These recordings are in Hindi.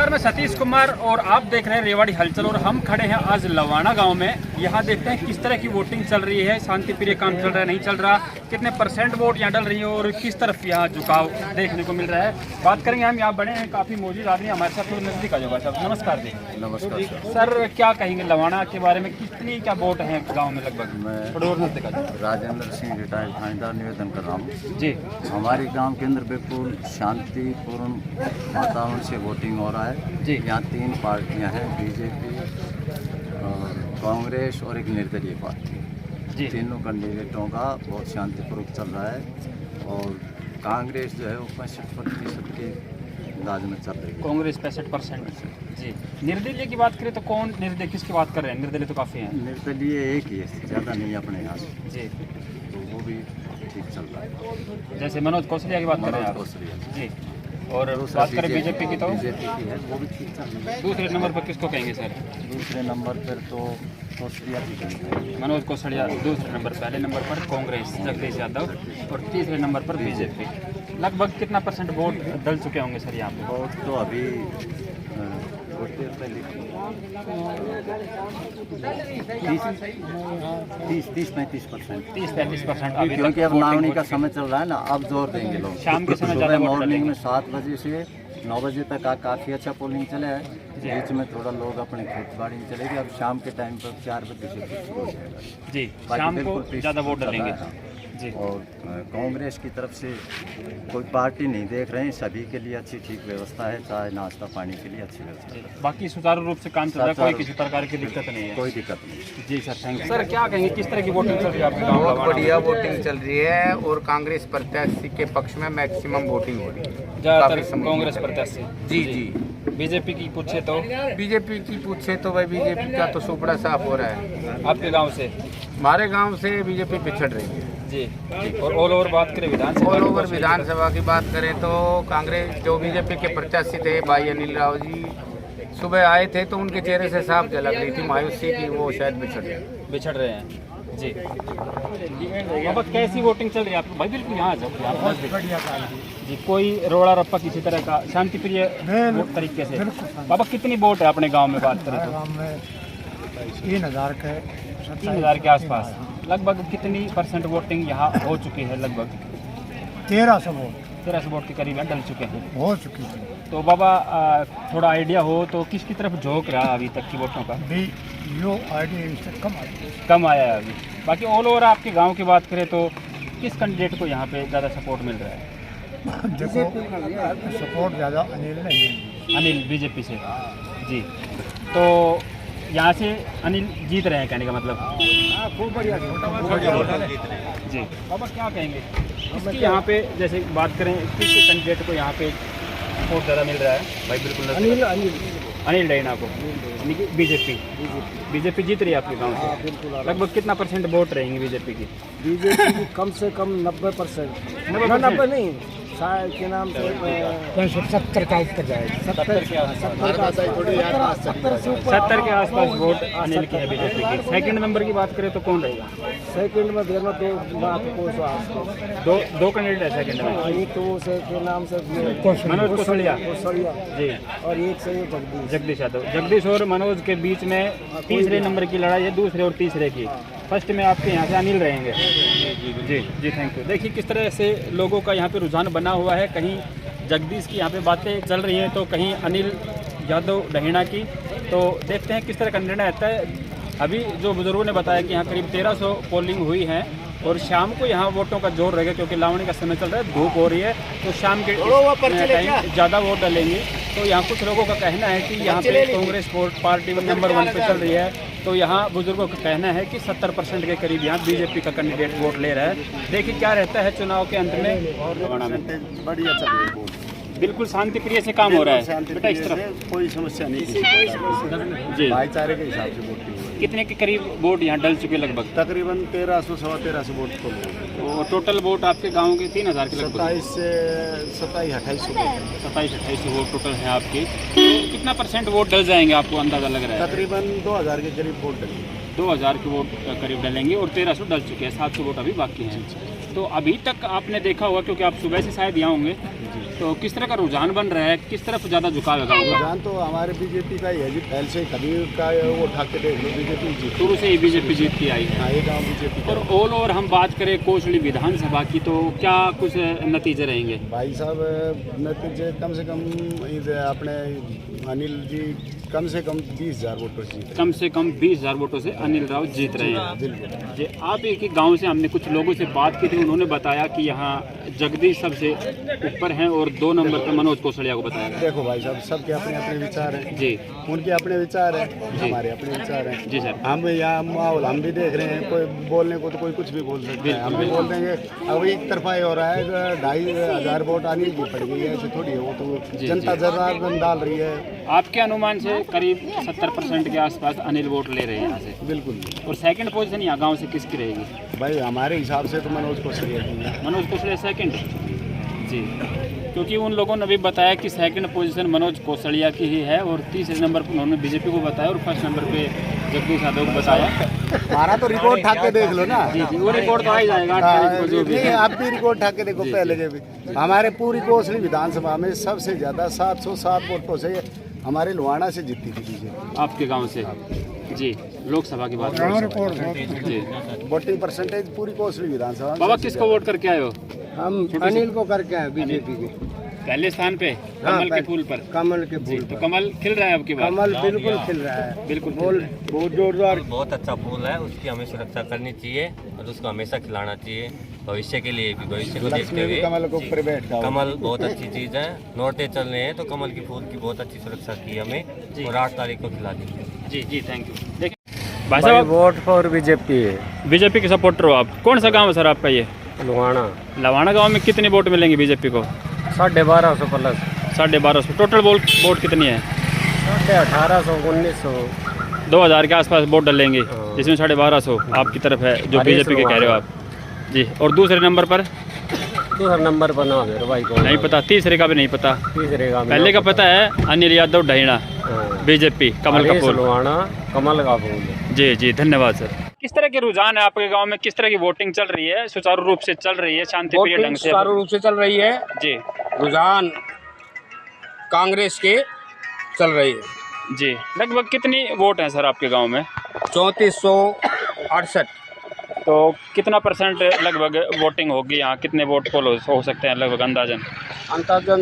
नमस्कार, मैं सतीश कुमार और आप देख रहे हैं रेवाड़ी हलचल। और हम खड़े हैं आज लवाना गांव में। यहाँ देखते हैं किस तरह की वोटिंग चल रही है, शांतिप्रिय काम चल रहा है, नहीं चल रहा, कितने % वोट यहाँ डल रही है और किस तरफ यहाँ झुकाव देखने को मिल रहा है। बात करेंगे हम। यहाँ बड़े हैं, काफ़ी मौजूद आदमी हमारे साथ, थोड़ी नजदीक आ जाओ साहब। नमस्कार जी। नमस्कार सर, क्या कहेंगे लवाना के बारे में, कितनी क्या वोट है गाँव में लगभग? मैं राजेंद्र सिंह रिटायर्ड थानेदार निवेदन कर रहा हूँ जी। हमारे गांव के अंदर बिल्कुल शांतिपूर्ण वातावरण से वोटिंग हो रहा है जी। यहाँ 3 पार्टियां हैं, बीजेपी और कांग्रेस और एक निर्दलीय पार्टी जी। तीनों कैंडिडेटों का बहुत शांतिपूर्वक चल रहा है। और कांग्रेस जो है वो 65% के अंदाज में चल रही है। कांग्रेस 65% जी। निर्दलीय की बात करें तो कौन निर्दलीय, किसकी बात कर रहे हैं? निर्दलीय तो काफ़ी हैं। निर्दलीय एक ही है, ज़्यादा नहीं है अपने यहाँ से, जी। तो वो भी ठीक चल रहा है। जैसे मनोज कौशलिया की बात कर रहे हैं आप? जी। और बात करें बीजेपी की तो बीजेपी की है, वो भी ठीक चल रही है। दूसरे नंबर पर किसको कहेंगे सर? दूसरे नंबर पर तो कौशलिया जी कहेंगे। मनोज कौशलिया दूसरे नंबर, पहले नंबर पर कांग्रेस जगदीश यादव और तीसरे नंबर पर बीजेपी। लगभग कितना % वोट डल चुके होंगे सर यहाँ पे? वोट तो अभी 30-35%। 30-35% अभी क्योंकि अब नावनी का समय चल रहा है ना, अब जोर देंगे लोग। शाम के समय ज़्यादा मॉर्निंग में 7 बजे से 9 बजे तक काफ़ी अच्छा पोलिंग चला है। बीच में थोड़ा लोग अपने खेत बाड़ी में चले गए। अब शाम के टाइम पर 4 बजे से शुरू हो जाएगा जी। शाम को ज़्यादा वोट डलेंगे जी। और कांग्रेस की तरफ से कोई पार्टी नहीं देख रहे हैं, सभी के लिए अच्छी ठीक व्यवस्था है, चाय नाश्ता पानी के लिए अच्छी व्यवस्था है। बाकी सुचारू रूप से काम चल रहा है, कोई किसी प्रकार की दिक्कत नहीं है? कोई दिक्कत नहीं। जी सर, थैंक यू। सर, क्या कहेंगे, किस तरह की वोटिंग चल रही है आपके गाँव? बहुत बढ़िया वोटिंग चल रही है और कांग्रेस प्रत्याशी के पक्ष में मैक्सिमम वोटिंग हो रही है, ज़्यादातर कांग्रेस प्रत्याशी। जी जी। बीजेपी की पूछे तो? बीजेपी की पूछे तो भाई बीजेपी का तो सुपड़ा साफ हो रहा है। आपके गांव से? हमारे गांव से बीजेपी पिछड़ रही है जी। और ऑल ओवर बात करें विधानसभा, ऑल ओवर विधानसभा की बात करें तो कांग्रेस जो बीजेपी के प्रत्याशी थे भाई अनिल राव जी सुबह आए थे तो उनके चेहरे से साफ झलक रही थी मायूसी की, वो शायद बिछड़ रहे हैं जी। बाबा, कैसी वोटिंग चल रही है आपको? भाई बिल्कुल यहाँ आ जाओ जी। कोई रोड़ा रप्पा किसी तरह का शांतिप्रिय तरीके से? बाबा, कितनी वोट है अपने गांव में बात करें तो? 3,000 के आसपास। लगभग कितनी % वोटिंग यहाँ हो चुकी है? लगभग 1300 वोट के करीब डल चुके हैं, हो चुकी है। तो बाबा थोड़ा आइडिया हो तो किसकी तरफ झोंक रहा अभी तक की वोटों का? यो आइडिया कम आया है अभी। बाकी ऑल ओवर आपके गांव की बात करें तो किस कैंडिडेट को यहाँ पे ज़्यादा सपोर्ट मिल रहा है? देखो, सपोर्ट ज़्यादा अनिल नहीं है। अनिल बीजेपी से जी। तो यहाँ से अनिल जीत रहे हैं कहने का मतलब? खूब बढ़िया जी। बाबा, क्या कहेंगे इसकी यहाँ पे, जैसे बात करें किस कैंडिडेट को यहाँ पे सपोर्ट ज़्यादा मिल रहा है? भाई बिल्कुल अनिल डैना को, बीजेपी जीत रही है आपके गांव से? बिल्कुल। लगभग कितना % वोट रहेंगे बीजेपी की? बीजेपी की कम से कम 90%। 90 नहीं, शायद के नाम से 70 का ऊपर जाएगा। 70 के आसपास वोट अनिल की है बीजेपी की। सेकंड नंबर की बात करें तो कौन रहेगा? सेकंड में दो कैंडिडेट है सेकंड में। एक तो के नाम से मनोज कौशलिया जी, और एक से जगदीश यादव। जगदीश और मनोज के बीच में तीसरे नंबर की लड़ाई है, दूसरे और तीसरे की। फर्स्ट में आपके यहाँ से अनिल रहेंगे जी जी। Thank you. देखिए किस तरह से लोगों का यहाँ पे रुझान बना हुआ है, कहीं जगदीश की यहाँ पे बातें चल रही हैं तो कहीं अनिल यादव डहेड़ा की। तो देखते हैं किस तरह का निर्णय आता है। अभी जो बुजुर्गों ने बताया कि यहाँ करीब 1300 पोलिंग हुई है और शाम को यहाँ वोटों का जोर रहेगा क्योंकि लावणी का समय चल रहा है, धूप हो रही है, तो शाम के टाइम ज़्यादा वोट डलेंगे। तो यहाँ कुछ लोगों का कहना है कि यहाँ पे कांग्रेस पार्टी नंबर 1 पे चल रही है, तो यहाँ बुजुर्गों का कहना है कि 70% के करीब यहाँ बीजेपी का कैंडिडेट वोट ले रहा है। देखिए क्या रहता है चुनाव के अंत में। और बढ़िया चल रही है, बिल्कुल शांतिप्रिय से काम हो रहा है बेटा इस तरफ? कोई समस्या नहीं जी। भाईचारे के हिसाब से वोटिंग। कितने के करीब वोट यहाँ डल चुके? लगभग तकरीबन 1300 सवा 1300 वोट को। तो टोटल वोट आपके गांव के 3000 के लगभग? 27-28 वोट टोटल है आपके। तो कितना % वोट डल जाएंगे आपको अंदाज़ा लग रहा है? तकरीबन 2000 के करीब वोट डलेंगे। 2000 के वोट करीब डलेंगे और 1300 डल चुके हैं, 700 वोट अभी बाकी हैं। तो अभी तक आपने देखा होगा क्योंकि आप सुबह से शायद यहाँ होंगे, तो किस तरह का रुझान बन रहा है, किस तरफ ज़्यादा झुकाव है गाँव का? रुझान तो हमारे बीजेपी का ही है जी, पहले से कभी का वो उठा के देख लो, बीजेपी जीत। शुरू से ही बीजेपी जीतती आई है। हाँ, ये गाँव बीजेपी और का। ऑल ओवर हम बात करें कोसली विधानसभा की, तो क्या कुछ नतीजे रहेंगे? भाई साहब नतीजे कम से कम इधर अपने अनिल जी कम से कम 20,000 वोटों से जीते। कम से कम 20,000 वोटों से अनिल राव जीत रहे हैं। बिल्कुल जी, आप एक ही गांव से हमने कुछ लोगों से बात की थी, उन्होंने बताया कि यहाँ जगदीश सबसे ऊपर हैं और 2 नंबर पर मनोज कौशलिया को बताया गया। देखो भाई साहब, सबके अपने अपने विचार हैं जी उनके अपने विचार हैं, हमारे अपने विचार हैं। जी सर। हम यहाँ माहौल हम भी देख रहे हैं, कोई बोलने को तो कोई कुछ भी बोल सकता है, हम भी बोल देंगे। अब एक तरफा ही हो रहा है, 2,500 वोट अनिल की पड़ गई है, ऐसे थोड़ी है, वो तो जनता जनार्दन डाल रही है। आपके अनुमान से करीब 70% के आसपास अनिल वोट ले रहे हैं यहाँ से। बिल्कुल और सेकंड पोजीशन यहाँ गांव से किसकी रहेगी? भाई हमारे हिसाब से तो मनोज कौशलिया की है। मनोज कौशलिया सेकंड। जी, क्योंकि उन लोगों ने भी बताया कि सेकंड पोजीशन मनोज कौशलिया की ही है और तीसरे नंबर पर उन्होंने बीजेपी को बताया और फर्स्ट नंबर पे जगदीश यादव को बताया। हमारा तो रिकॉर्ड ठाक के देख लो ना। जी जी, वो रिकॉर्ड तो आ ही जाएगा 8 तारीख को जो भी नहीं, है। आप भी रिकॉर्ड ठाक के देखो पहले के भी। हमारे पूरी कोसली विधानसभा में सबसे ज़्यादा 707 वोटों से हमारे लुहाना से जीती थी बीजेपी। आपके गांव से? जी, लोकसभा की बात करें। जी, वोटिंग परसेंटेज पूरी कोसली विधानसभा में। बाबा किसको वोट करके आए हो? हम अनिल को करके आए बीजेपी के पहले स्थान पे कमल के फूल पर। कमल के जी, फूल तो कमल खिल रहा है आपकी बात? कमल बिल्कुल खिल रहा है, बिल्कुल बोल बहुत जोरदार। बहुत अच्छा फूल है, उसकी हमें सुरक्षा करनी चाहिए और उसको हमेशा खिलाना चाहिए भविष्य के लिए भी, भविष्य को देखते लक्ष्मी भी हुए। कमल को ऊपर बैठता होगा। कमल बहुत अच्छी चीज़ है, नौरते चल रहे हैं तो कमल की फूल की बहुत अच्छी सुरक्षा की हमें और 8 तारीख को खिला दी। जी जी, थैंक यू। देखिए भाई साहब, वोट फॉर बीजेपी है। बीजेपी के सपोर्टर हो आप। कौन सा गांव है सर आपका ये? लुहाना लवाना गांव में कितने वोट मिलेंगे बीजेपी को? 1250 प्लस। 1250। टोटल वोट कितनी है? 1800 1900 2000 के आसपास वोट डलेंगे, जिसमें 1250 आपकी तरफ है जो बीजेपी के कह रहे हो आप। जी, और दूसरे नंबर पर? दूसरा नंबर पर ना मेरे भाई को नहीं पता, तीसरे का भी नहीं पता। तीसरे का पहले का पता है अनिल यादव ढहीणा, बीजेपी, कमल का फूल। लुहाना कमल का फूल। जी जी, धन्यवाद सर। किस तरह के रुझान है आपके गांव में? किस तरह की वोटिंग चल रही है? सुचारू रूप से चल रही है, शांतिप्रिय ढंग से? सुचारू रूप से चल रही है जी रुझान कांग्रेस के चल रही है। जी। लगभग कितनी वोट हैं सर आपके गांव में? 3468। तो कितना परसेंट लगभग वोटिंग होगी यहाँ? कितने वोट पोल हो सकते हैं लगभग अंदाजन? अंदाजन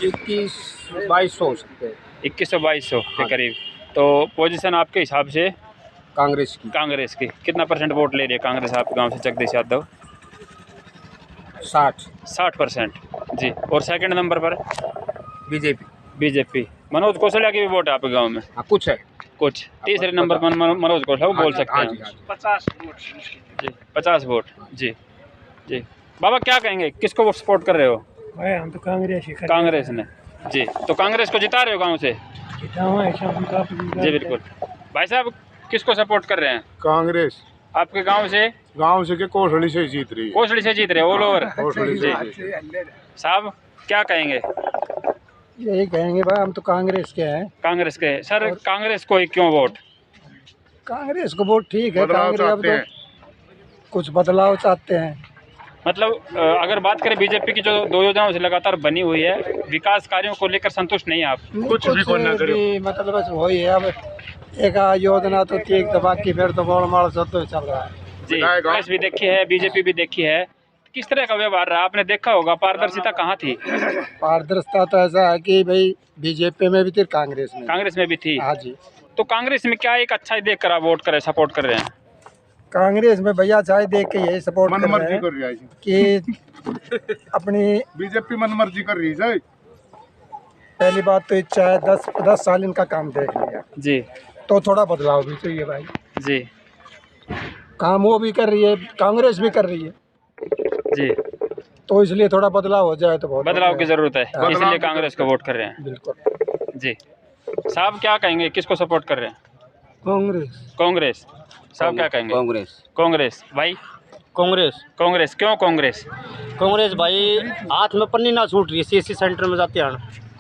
21-2200 हो सकते हैं 2100-2200 के करीब। तो पोजीशन आपके हिसाब से कांग्रेस की। कांग्रेस की कितना परसेंट वोट ले रही है कांग्रेस आपके गांव से? जगदीश यादव 60%। जी, और सेकंड नंबर पर? बीजेपी। बीजेपी। मनोज कौशलिया की भी वोट है आपके गांव में? हाँ, कुछ है। कुछ। तीसरे नंबर पर मनोज कौशलिया वो बोल सकते हैं। 50 जी, 50 वोट। जी जी। बाबा क्या कहेंगे, किसको सपोर्ट कर रहे हो? भाई हम तो कांग्रेस ही कांग्रेस ने। जी, तो कांग्रेस को जिता रहे हो गांव से? जी बिल्कुल। भाई साहब किसको सपोर्ट कर रहे हैं? कांग्रेस आपके गांव से? गांव से के कोसली से जीत रही है। कोसली से जीत रहे ऑल ओवर? कोसली से साहब क्या कहेंगे? यही कहेंगे भाई, हम तो कांग्रेस के हैं। कांग्रेस के सर, कांग्रेस को ही क्यों वोट? कांग्रेस को वोट ठीक है, कांग्रेस अब तो कुछ बदलाव चाहते हैं। मतलब अगर बात करें बीजेपी की जो 2 योजनाओं से लगातार बनी हुई है, विकास कार्यों को लेकर संतुष्ट नहीं है आप? कुछ भी मतलब बस वही है। अब एक योजना तो ठीक था, बाकी फिर तो गोलमाल सब तो चल रहा है। जी, कांग्रेस भी देखी है, बीजेपी भी देखी है। किस तरह का व्यवहार रहा? आपने देखा होगा, पारदर्शिता कहाँ थी? पारदर्शिता तो ऐसा है कि भाई बीजेपी में भी थी, कांग्रेस में भी थी। हाँ जी। तो कांग्रेस में क्या एक अच्छा ही देख कर आप वोट करे, सपोर्ट कर रहे हैं? कांग्रेस में भैया चाहे देख के यही सपोर्ट कर रहे हैं कि अपनी बीजेपी मनमर्जी कर रही है। पहली बात तो इच्छा है 10 साल इनका काम देख लिया जी, तो थोड़ा बदलाव भी चाहिए भाई। जी काम वो भी कर रही है, कांग्रेस भी कर रही है जी, तो इसलिए थोड़ा बदलाव हो जाए तो बहुत बदलाव की जरूरत है, हाँ। इसलिए कांग्रेस को वोट कर रहे हैं। बिल्कुल। जी साहब क्या कहेंगे, किसको सपोर्ट कर रहे हैं? कांग्रेस। कांग्रेस। साहब क्या कहेंगे? कांग्रेस। कांग्रेस। भाई कांग्रेस। कांग्रेस क्यों कांग्रेस? कांग्रेस भाई हाथ में पन्नी ना छूट रही है, सीएससी सेंटर में जाते हैं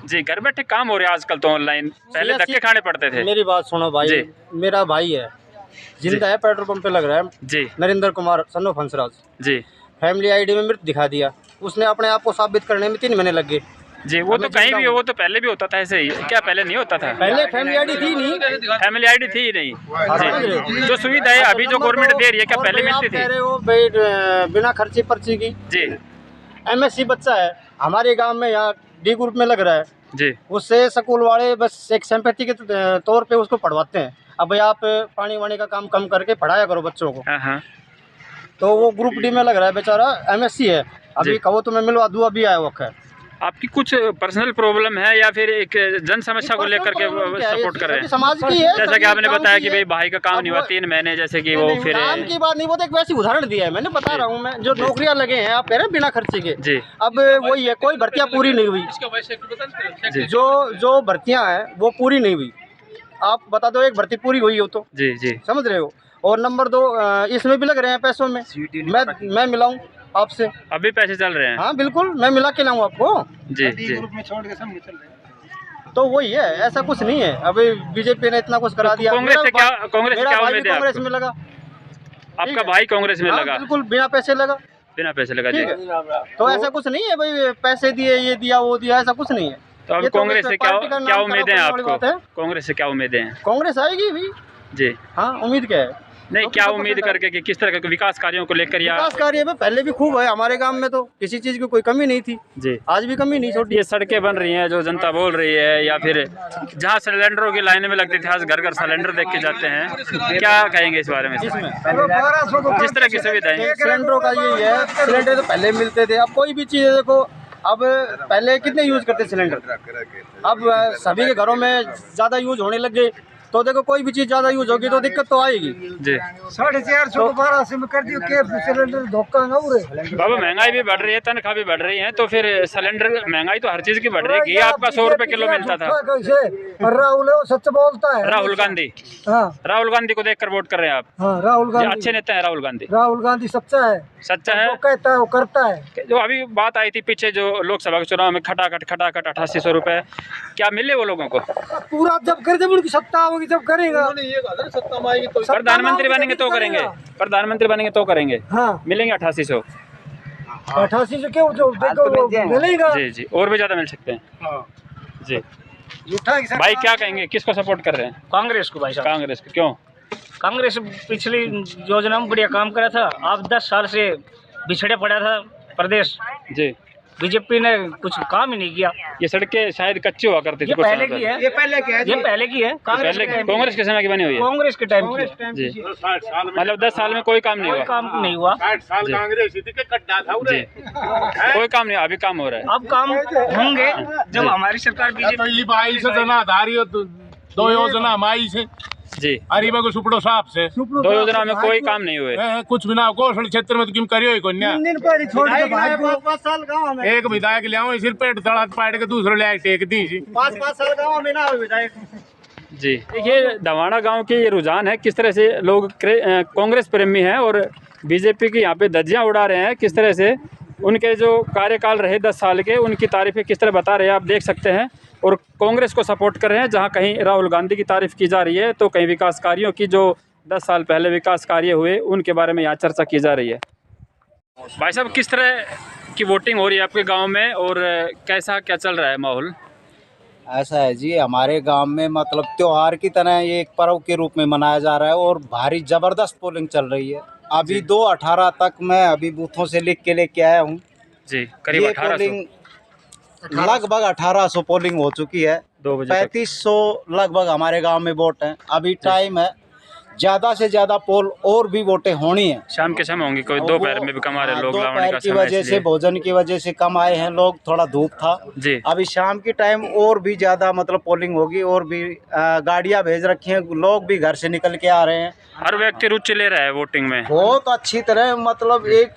जी, घर बैठे काम हो रहे हैं आजकल तो ऑनलाइन, पहले धक्के खाने पड़ते थे। मेरी बात सुनो भाई जी। मेरा भाई है जिंदा है, पेट्रोल पंप पे लग रहा है जी नरेंद्र कुमार सन ऑफ हंसराज। जी फैमिली आईडी में मृत दिखा दिया उसने, अपने आप को साबित करने में 3 महीने लग गए। जी, वो तो कहीं भी हो, वो तो पहले भी होता था ऐसे ही, क्या पहले नहीं होता था? पहले फैमिली आईडी थी नहीं, फैमिली आईडी थी ही नहीं जी। जो सुविधा है अभी जो गवर्नमेंट दे रही है, क्या और पहले भाई आप मिलती कह थी? रहे हो भाई बिना खर्ची पर्ची की। जी MSc बच्चा है हमारे गांव में, यहाँ D ग्रुप में लग रहा है, जी उससे स्कूल वाले बस एक सिंपैथी के तौर पे उसको पढ़वाते हैं। अब भाई आप पानी वानी का काम कम करके पढ़ाया करो बच्चों को। हाँ हाँ तो वो ग्रुप D में लग रहा है बेचारा, MSc है। अभी जी। कहो तो मैं मिलवा दूँ, अभी आया वक्त है। आपकी कुछ पर्सनल प्रॉब्लम है या फिर एक जन समस्या को लेकर के सपोर्ट कर रहे हैं? समाज की है, जैसा कि सभी आपने काम बताया की कि है। भाई भाई का काम नहीं हुआ अब 3 महीने, जैसे कि वो फिर काम की बात नहीं, वो तो एक वैसी उदाहरण दिया है मैंने, बता रहा हूँ मैं। जो नौकरियां लगे हैं आप कह रहे हैं बिना खर्चे के, जी अब वही है, कोई भर्तियां पूरी नहीं हुई। जी जो भर्तियां हैं वो पूरी नहीं हुई। आप बता दो एक भर्ती पूरी हुई हो तो, जी जी समझ रहे हो। और नंबर 2 इसमें भी लग रहे हैं पैसों में। मैं मिलाऊं आपसे? अभी पैसे चल रहे हैं? हाँ बिल्कुल, मैं मिला के लाऊं आपको। जी जी। तो वही है, ऐसा कुछ नहीं है। अभी बीजेपी ने इतना कुछ करा दिया। कांग्रेस से क्या मेरा भाई भी उम्मीद है कांग्रेस आपको? में लगा। आपका भाई कांग्रेस में हाँ, लगा? बिल्कुल बिना पैसे लगा। बिना पैसे लगा जी। ठीक है, तो ऐसा कुछ नहीं है भाई पैसे दिए, ये दिया, वो दिया, ऐसा कुछ नहीं है। तो अब ये कांग्रेस से पार्टी का क्या नाम उम्मीदें हैं खराब करने वाली आपको? बात है। कांग्रेस से क्या उम्मीदें हैं? कांग्रेस आएगी भी। जी हाँ, उम्मीद क्या है? नहीं, तो क्या सबको उम्मीद पता है। करके कि किस तरह के विकास कार्यों को लेकर या विकास कार्य में पहले भी खूब है हमारे गांव में, तो किसी चीज की कोई कमी नहीं थी, जी आज भी कमी नहीं छोटी। ये सड़कें बन रही हैं जो जनता बोल रही है, या फिर जहाँ सिलेंडरों की लाइनें में लगती थी आज घर घर सिलेंडर देख के जाते हैं, क्या कहेंगे इस बारे में? किस तरह की सुविधाएं? सिलेंडरों का यही है, सिलेंडर तो पहले मिलते थे। अब कोई भी चीज़ देखो, अब पहले कितने यूज करते सिलेंडर, अब सभी के घरों में ज़्यादा यूज होने लग गए। तो देखो कोई भी चीज़ ज़्यादा यूज होगी तो दिक्कत तो आएगी। जी 450 1200 में कर दियो के सिलेंडर धोखा ना उरे। बाबा, महंगाई भी बढ़ रही है, तनख्वाह भी बढ़ रही है, तो फिर सिलेंडर महंगाई तो हर चीज की बढ़ रही है। घी आपका 100 रुपए किलो मिलता था। राहुल है वो सच बोलता है। राहुल गांधी, हाँ राहुल गांधी को देखकर वोट कर रहे हैं आप? हाँ, राहुल ये गांधी अच्छे नेता है राहुल गांधी? राहुल गांधी सच्चा है, सच्चा है? वो कहता है वो करता है। जो अभी बात आई थी पीछे, जो लोकसभा के चुनाव में खटाखट 8800 रुपए, क्या मिले वो लोगों को? पूरा जब कर, जब उनकी सत्ता होगी जब करेगा। प्रधानमंत्री बनेंगे तो करेंगे, प्रधानमंत्री बनेंगे तो करेंगे। हाँ, मिलेंगे 8800? 88 से क्यों जो देखो मिलेगा। जी जी, और भी ज्यादा मिल सकते हैं जी। भाई क्या कहेंगे, किसको सपोर्ट कर रहे हैं? कांग्रेस को भाई साहब, कांग्रेस को। क्यों? कांग्रेस पिछली योजना में बढ़िया काम करा था। आप 10 साल से बिछड़े पड़ा था प्रदेश, जी बीजेपी ने कुछ काम ही नहीं किया। ये सड़कें शायद कच्ची हुआ करती थी ये कुछ पहले सालों की पहले। है, ये पहले की है, कांग्रेस पहले के टाइम की। कांग्रेस के समय की बनी हुई है? कांग्रेस के टाइम की है। जी, मतलब 10 साल में कोई काम नहीं कोई हुआ? काम नहीं हुआ। जी, कोई काम नहीं, अभी काम हो रहा है। अब काम होंगे जब हमारी सरकार बीजेपी। दो योजना हमारी से जी, अरीबा को सुपड़ो साहब से 2 योजना में कोई काम नहीं हुए। कुछ भी ना कौशल क्षेत्र में तो किम करियो ही कोन्या। 3 दिन पहले छोड़ के भाग गए। 5 साल गाँव में, एक विधायक ले आओ सिर पेट तड़ा पाट के दूसरे ले टेक दी जी। 5 साल गाँव में ना हुए विधायक। जी, देखिए धवाना गांव के ये रुझान है, किस तरह से लोग कांग्रेस प्रेमी हैं और बीजेपी की यहाँ पे धज्जियाँ उड़ा रहे हैं। किस तरह से उनके जो कार्यकाल रहे 10 साल के, उनकी तारीफें किस तरह बता रहे हैं, आप देख सकते हैं। और कांग्रेस को सपोर्ट कर रहे हैं, जहाँ कहीं राहुल गांधी की तारीफ की जा रही है तो कहीं विकास कार्यों की, जो 10 साल पहले विकास कार्य हुए उनके बारे में यहाँ चर्चा की जा रही है। भाई साहब, किस तरह की वोटिंग हो रही है आपके गाँव में और कैसा क्या चल रहा है माहौल? ऐसा है जी, हमारे गांव में मतलब त्योहार की तरह ये एक पर्व के रूप में मनाया जा रहा है और भारी ज़बरदस्त पोलिंग चल रही है। अभी 2/18 तक मैं अभी बूथों से लिख के लेके आया हूँ जी, करीब ये 1800। पोलिंग लगभग 1800 पोलिंग हो चुकी है। 2 बजे तक। 3500 लगभग हमारे गांव में वोट हैं। अभी टाइम है, ज़्यादा से ज़्यादा पोल और भी वोटें होनी है। शाम के समय होंगी, कोई दोपहर में भी कम आ रहे लोग, लावणी दोपहर का की समय वजह से, इसलिए। भोजन की वजह से कम आए हैं लोग, थोड़ा धूप था। जी अभी शाम की टाइम और भी ज़्यादा मतलब पोलिंग होगी और भी गाड़ियाँ भेज रखी हैं, लोग भी घर से निकल के आ रहे हैं। हर व्यक्ति रुचि ले रहा है वोटिंग में। बहुत अच्छी तरह मतलब एक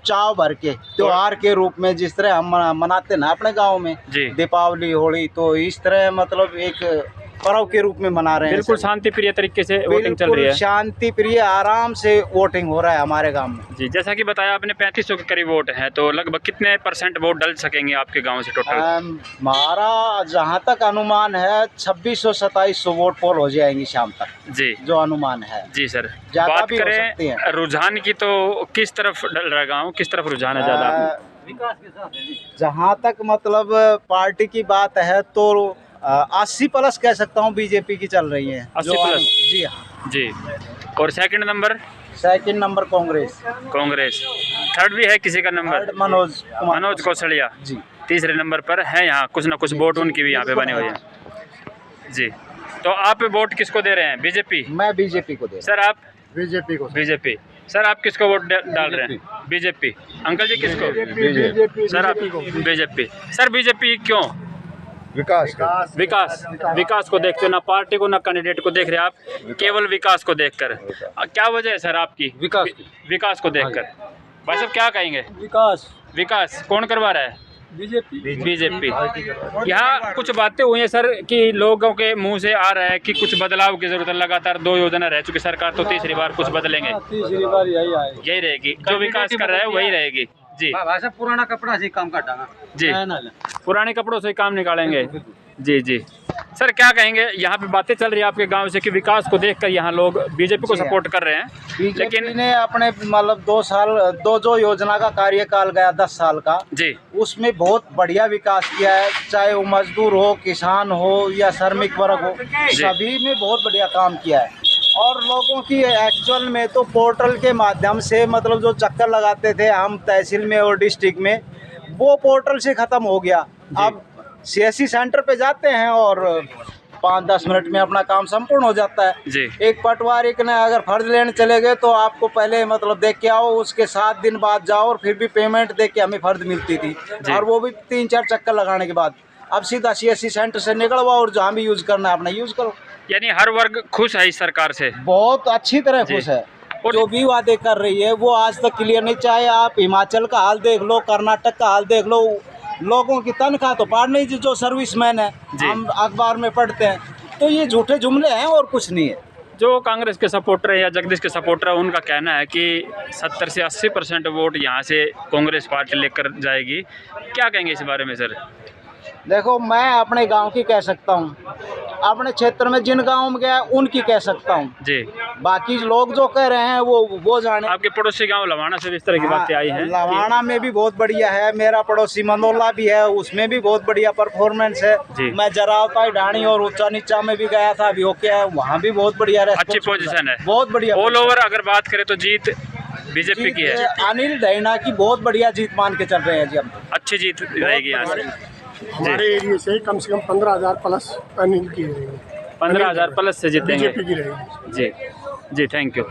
चाव भर के त्योहार के रूप में, जिस तरह हम मनाते ना अपने गांव में जी, दीपावली होली, तो इस तरह मतलब एक पर्व के रूप में मना रहे हैं। बिल्कुल शांति प्रिय तरीके से वोटिंग चल रही है। शांति प्रिय आराम से वोटिंग हो रहा है हमारे गांव में। जी, जैसा कि बताया आपने 3500 के करीब वोट हैं, तो लगभग कितने % वोट डल सकेंगे आपके गांव से टोटल? हमारा जहां तक अनुमान है 2600-2700 वोट पोल हो जाएंगी शाम तक, जी जो अनुमान है। जी सर, ज्यादा बात भी हो सकती करें हैं। रुझान की, तो किस तरफ डल रहा है गाँव, किस तरफ रुझान है ज़्यादा? जहाँ तक मतलब पार्टी की बात है तो 80+ कह सकता हूँ बीजेपी की चल रही है 80+? जी हाँ। जी। और second number? Second number Congress. Congress. Third भी है किसी का नंबर? थर्ड मनोज कुमार। मनोज कौशलिया जी। तीसरे नंबर पर है। यहाँ कुछ ना कुछ वोट उनकी भी यहाँ पे बने हुए हैं। जी। तो आप वोट किसको दे रहे हैं? बीजेपी? मैं बीजेपी को दे। सर आप? बीजेपी को। बीजेपी। सर आप किसको वोट डाल रहे हैं? बीजेपी। अंकल जी किसको? बीजेपी। सर आप? बीजेपी। सर बीजेपी क्यों? विकास विकास को देखते हो, ना पार्टी को ना कैंडिडेट को देख रहे आप, केवल विकास को देखकर। क्या वजह है सर आपकी? विकास को देखकर। भाई साहब क्या कहेंगे? विकास कौन करवा रहा है? बीजेपी। यहाँ कुछ बातें हुई हैं सर कि लोगों के मुंह से आ रहा है कि कुछ बदलाव की जरूरत है। लगातार 2 योजना रह चुकी सरकार, तो तीसरी बार कुछ बदलेंगे? तीसरी बार यही रहेगी, जो विकास कर रहा है वही रहेगी। जी। पुराना कपड़ा से काम काटा जी, पुराने कपड़ों से काम निकालेंगे। जी जी। सर क्या कहेंगे? यहाँ पे बातें चल रही है आपके गांव से कि विकास को देखकर यहाँ लोग बीजेपी को सपोर्ट कर रहे हैं, लेकिन ने अपने मतलब 2 साल जो योजना का कार्यकाल गया 10 साल का जी, उसमें बहुत बढ़िया विकास किया है। चाहे वो मजदूर हो, किसान हो या श्रमिक वर्ग हो, सभी में बहुत बढ़िया काम किया है। और लोगों की एक्चुअल में तो पोर्टल के माध्यम से मतलब जो चक्कर लगाते थे हम तहसील में और डिस्ट्रिक्ट में, वो पोर्टल से ख़त्म हो गया। अब CSC सेंटर पे जाते हैं और 5-10 मिनट में अपना काम संपूर्ण हो जाता है जी। एक पटवारी ने अगर फर्ज लेने चले गए तो आपको पहले मतलब देख के आओ, उसके 7 दिन बाद जाओ और फिर भी पेमेंट दे के हमें फर्ज मिलती थी, और वो भी 3-4 चक्कर लगाने के बाद। अब सीधा CSC सेंटर से निकलवा और जहाँ भी यूज़ करना है अपना यूज़ करो। यानी हर वर्ग खुश है इस सरकार से? बहुत अच्छी तरह खुश है। और जो भी वादे कर रही है वो आज तक क्लियर नहीं। चाहे आप हिमाचल का हाल देख लो, कर्नाटक का हाल देख लो, लोगों की तनख्वाह तो पार नहीं, जो सर्विसमैन है हम अखबार में पढ़ते हैं, तो ये झूठे जुमले हैं और कुछ नहीं है। जो कांग्रेस के सपोर्टर है या जगदीश के सपोर्टर है, उनका कहना है कि 70 से 80% वोट यहाँ से कांग्रेस पार्टी लेकर जाएगी। क्या कहेंगे इस बारे में सर? देखो, मैं अपने गांव की कह सकता हूँ, अपने क्षेत्र में जिन गाँव में गया उनकी कह सकता हूँ जी। बाकी लोग जो कह रहे हैं वो जाने। आपके पड़ोसी गांव लवाना से इस तरह की बातें आई हैं? लवाना में भी बहुत बढ़िया है। मेरा पड़ोसी मंदोला भी है, उसमें भी बहुत बढ़िया परफॉर्मेंस है। मैं जरावता ढाणी और ऊंचा नीचा में भी गया था, अभी होके आया, वहाँ भी बहुत बढ़िया है, अच्छी पोजीशन है, बहुत बढ़िया। ऑल ओवर अगर बात करें तो जीत बीजेपी की है। अनिल डैना की बहुत बढ़िया जीत मान के चल रहे हैं जी हम। अच्छी जीत रहेगी यहाँ से हमारे एरिया से कम 15,000 प्लस अनिल की रहेगी। 15,000 प्लस से जीतेंगे बीजेपी की रहेगी। जी जी। Thank you.